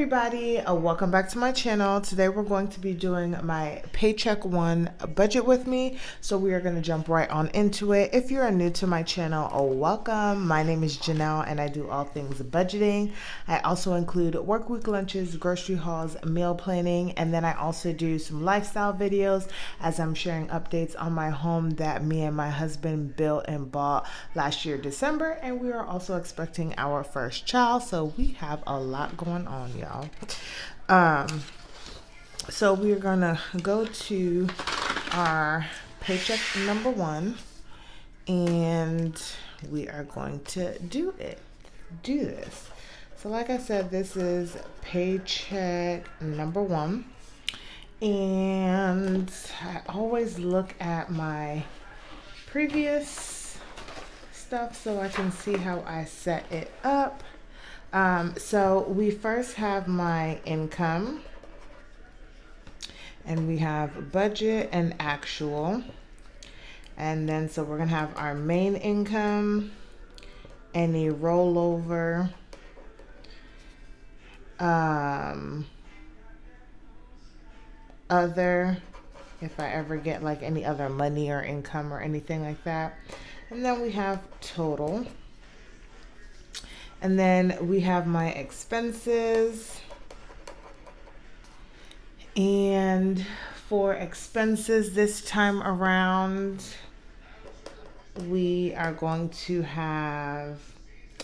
everybody, welcome back to my channel. Today we're going to be doing my Paycheck 1 budget with me. So we are going to jump right on into it. If you're new to my channel, welcome. My name is Janelle and I do all things budgeting. I also include work week lunches, grocery hauls, meal planning, and then I also do some lifestyle videos as I'm sharing updates on my home that me and my husband built and bought last year December, and we are also expecting our first child, so we have a lot going on, y'all. So we're gonna go to our paycheck number 1 and we are going to do this. So like I said, this is paycheck number 1, and I always look at my previous stuff so I can see how I set it up. So we first have my income, and we have budget and actual, and then so we're gonna have our main income, any rollover, other, if I ever get like any other money or income or anything like that, and then we have total. And then we have my expenses. And for expenses this time around, we are going to have,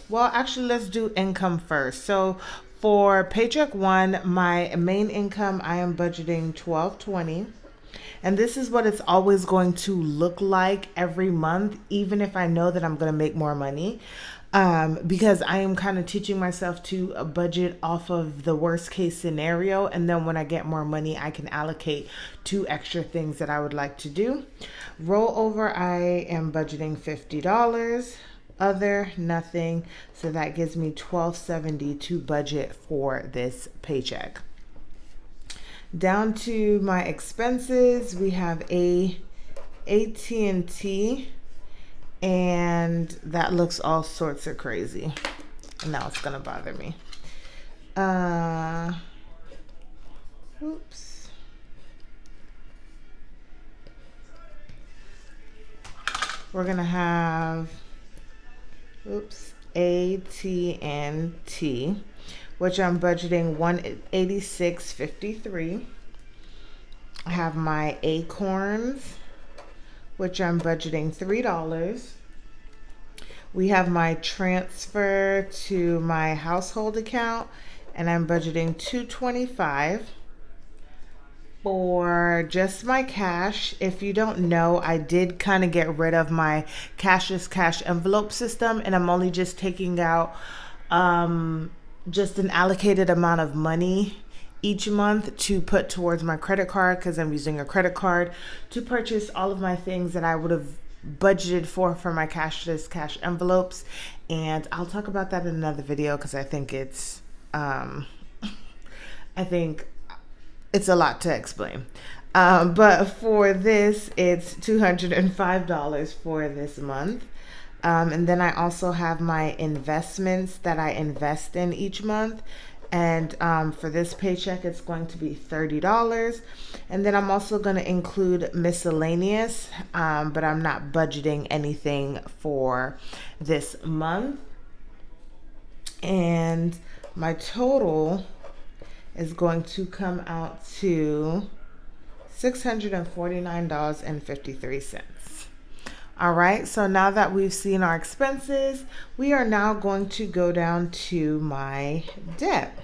well, actually, let's do income first. So for paycheck 1, my main income, I am budgeting $12.20. And this is what it's always going to look like every month, even if I know that I'm going to make more money. Because I am kind of teaching myself to budget off of the worst case scenario. And then when I get more money, I can allocate to extra things that I would like to do. Rollover, I am budgeting $50. Other, nothing. So that gives me $12.70 to budget for this paycheck. Down to my expenses, we have AT&T, and that looks all sorts of crazy. Now it's gonna bother me. Oops. We're gonna have, AT&T, which I'm budgeting $186.53. I have my Acorns, which I'm budgeting $3. We have my transfer to my household account, and I'm budgeting $225. For just my cash, if you don't know, I did kind of get rid of my cashless cash envelope system, and I'm only just taking out just an allocated amount of money each month to put towards my credit card, because I'm using a credit card to purchase all of my things that I would have budgeted for my cashless cash envelopes. And I'll talk about that in another video, because I think it's a lot to explain. But for this, it's $205 for this month. And then I also have my investments that I invest in each month. And for this paycheck, it's going to be $30. And then I'm also going to include miscellaneous, but I'm not budgeting anything for this month. And my total is going to come out to $649.53. All right, so now that we've seen our expenses, we are now going to go down to my debt.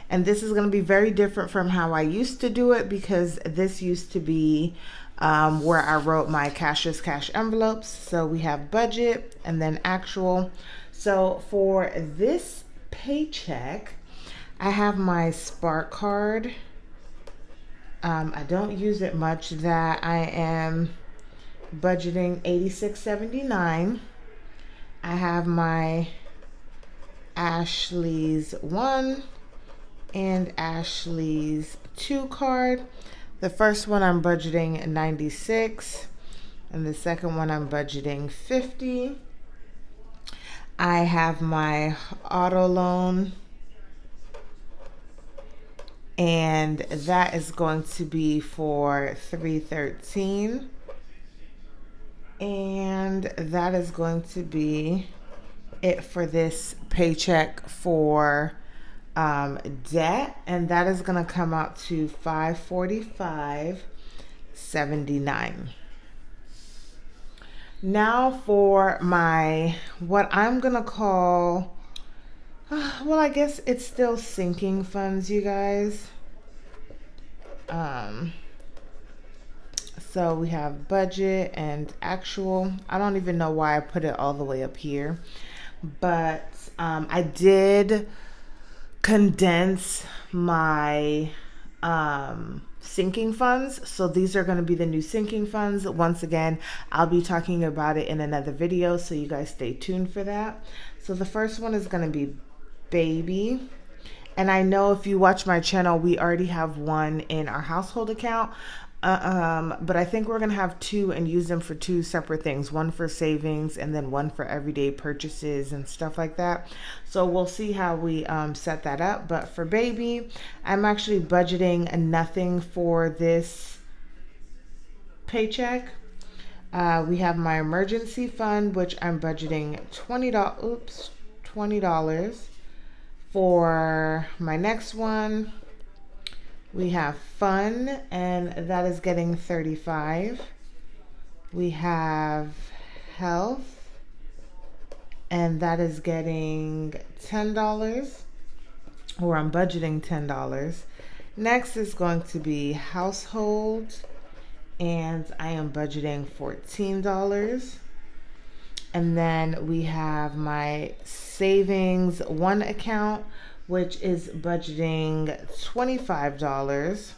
And this is going to be very different from how I used to do it, because this used to be where I wrote my cashless cash envelopes. So we have budget and then actual. So for this paycheck, I have my Spark card. I don't use it much. That I am budgeting $86.79. I have my Ashley's 1 and Ashley's 2 card. The first one I'm budgeting $96, and the second one I'm budgeting $50. I have my auto loan and that is going to be for 313, and that is going to be it for this paycheck for debt, and that is going to come out to 545.79. Now for my what I'm going to call well, I guess it's still sinking funds, you guys. um so we have budget and actual. I don't even know why I put it all the way up here, but I did condense my sinking funds. So these are going to be the new sinking funds. Once again, I'll be talking about it in another video, so you guys stay tuned for that. So the first one is going to be baby. And I know if you watch my channel, we already have one in our household account. But I think we're going to have two and use them for two separate things. One for savings and then one for everyday purchases and stuff like that. So we'll see how we set that up. But for baby, I'm actually budgeting nothing for this paycheck. We have my emergency fund, which I'm budgeting $20. For my next one, we have fun, and that is getting 35. We have health, and that is getting $10, or I'm budgeting $10. Next is going to be household, and I am budgeting $14. And then we have my savings one account, which is budgeting $25.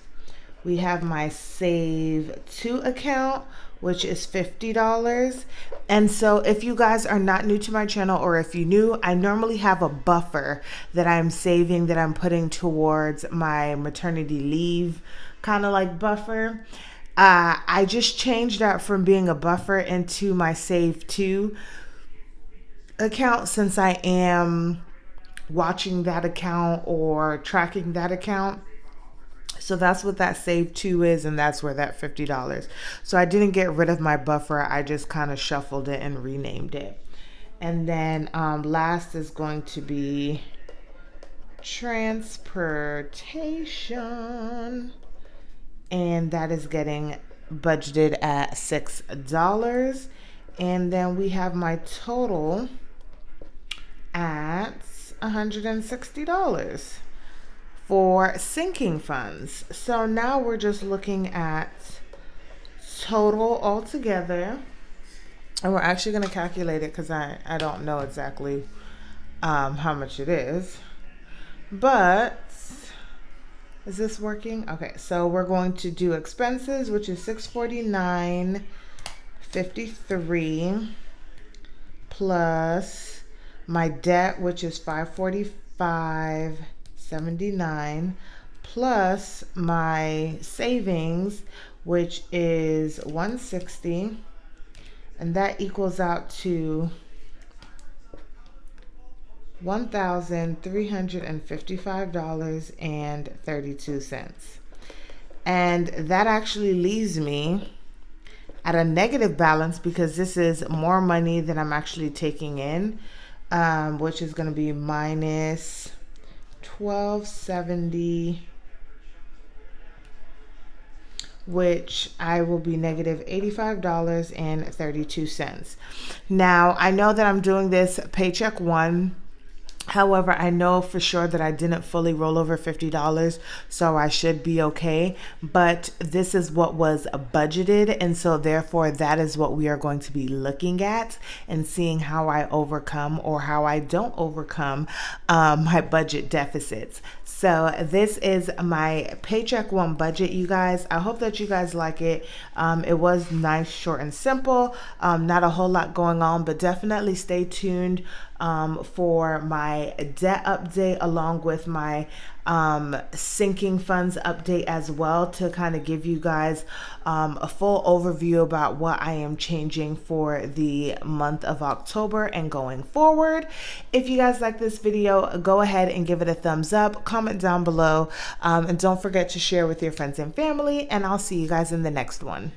We have my save two account, which is $50. And so if you guys are not new to my channel, or if you knew, I normally have a buffer that I'm saving, that I'm putting towards my maternity leave, kind of like buffer. I just changed that from being a buffer into my save two account, since I am watching that account or tracking that account. So that's what that save two is, and that's where that $50. So I didn't get rid of my buffer. I just kind of shuffled it and renamed it. And then last is going to be transportation, and that is getting budgeted at $6. And then we have my total at $160 for sinking funds. So now we're just looking at total altogether, and we're actually going to calculate it because I don't know exactly how much it is. But is this working? Okay, so we're going to do expenses, which is $649.53, plus my debt, which is $545.79, plus my savings, which is $160, and that equals out to $1,355.32. And that actually leaves me at a negative balance, because this is more money than I'm actually taking in, which is going to be minus $1,270, which I will be negative $85.32. Now, I know that I'm doing this paycheck one. However, I know for sure that I didn't fully roll over $50, so I should be okay. But this is what was budgeted, and so therefore that is what we are going to be looking at and seeing how I overcome or how I don't overcome my budget deficits. So this is my paycheck one budget, you guys. I hope that you guys like it. It was nice, short, and simple. Not a whole lot going on, but definitely stay tuned for my my debt update along with my sinking funds update as well, to kind of give you guys a full overview about what I am changing for the month of October and going forward. If you guys like this video, go ahead and give it a thumbs up, comment down below, and don't forget to share with your friends and family, and I'll see you guys in the next one.